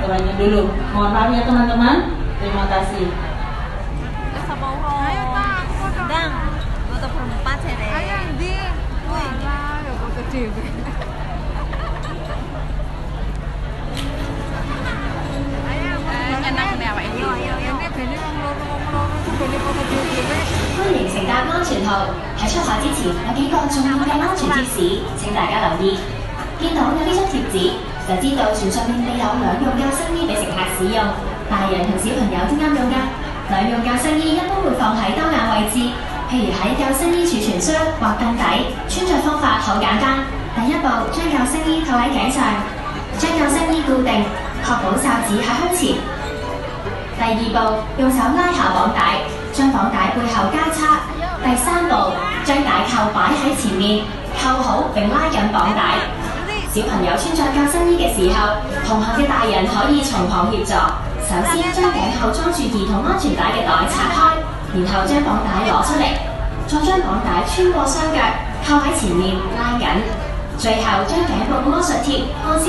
aturannya dulu. Mohon maaf ya teman-teman. Terima kasih. Dang, foto perempat ya deh. Ayo Indi. Walah, ya foto dhewe. Enak nih awake dhewe. Ini bene wong loro bene foto dhewe. 歡迎乘搭安全號。喺出發之前，有幾個重要嘅安全貼士，請大家留意。見到有呢張貼紙，就知道船上面備有兩用救生衣俾乘客使用，大人同小朋友都啱用㗎。兩用救生衣一般會放喺當眼位置，譬如喺救生衣儲存箱或凳底。穿着方法好簡單，第一步將救生衣套喺頸上，將救生衣固定，確保罩子喺胸前。第二步，用手拉下綁帶，將綁帶背後交叉。第三步，將帶扣擺喺前面，扣好並拉緊綁帶。小朋友穿着救生衣嘅時候，同行嘅大人可以從旁協助。首先將頸後裝住兒童安全帶嘅袋拆開，然後將綁帶攞出嚟，再將綁帶穿過雙腳，扣喺前面拉緊，最後將頸部魔術貼按照